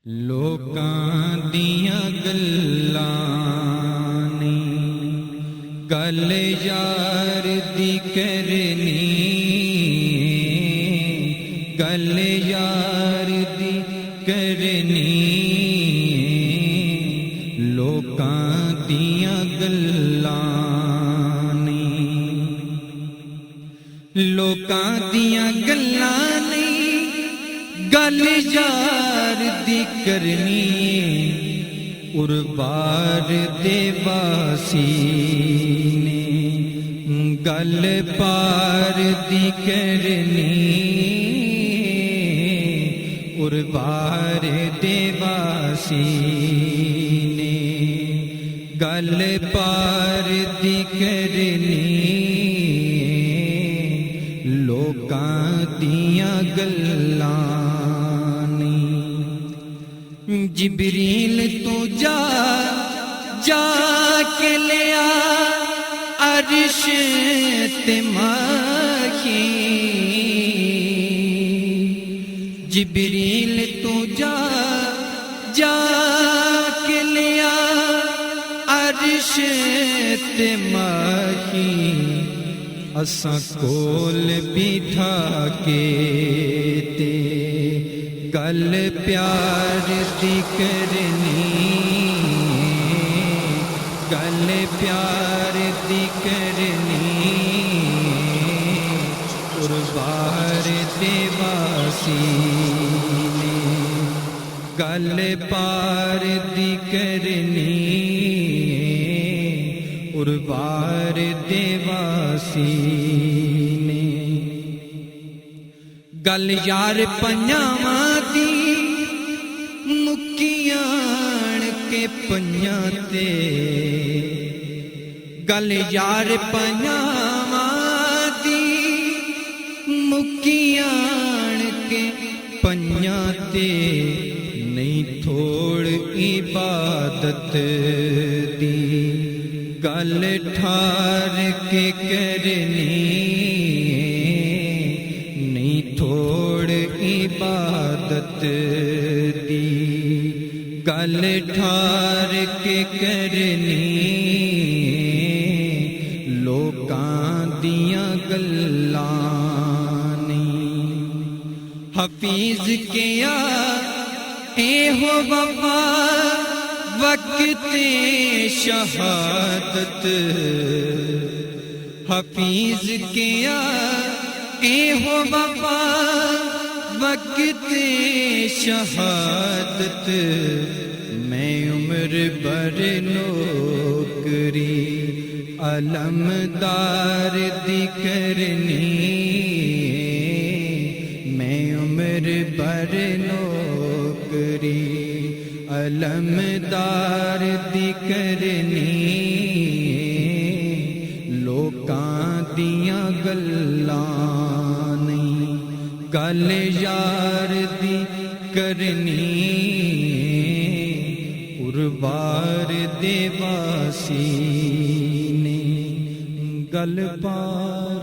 लोकां दियां गल्लां ने गल यार दी करनी, गल यार दी करनी। लोकां दियां गल्लां ने, लोकां दियां गल्लां ने गल यार दी करनी। उर्बार दे वासी ने गल पार दी करनी। उर्बार दे वासी ने गल पार दी करनी। लोकां दियां गल्लां जिबरील तो जा के लिया अर्श ते माही। जिबरील तो जा के लिया अर्श ते माही। असां कोल बिठा के ते गल प्यार दी करनी। गल प्यार दी करनी। उर्बार दे वासी ने गल पार दी करनी। उर्बार दे वासी ने गल यार पंजावां दी मुक्कियाण के पंजां ते। गल यार पंजावां दी मुक्कियाण के पंजां ते। नहीं थोड़ इबादत दी गल ठार के करनी। थोड़ इबादत दी गल ठार के करनी। लोकां दियां गल्लां ने हफीज के आ एहो वफा वक्त शहादत। हफीज के आ एहो वफा वक्त शहादत। मैं उम्र भर नौकरी अलमदार दी करनी। मैं उम्र भर नौकरी अलमदार दी करनी। लोकां दियां गल्लां गल यार दी करनी। उर्बार दे वासी ने गल पार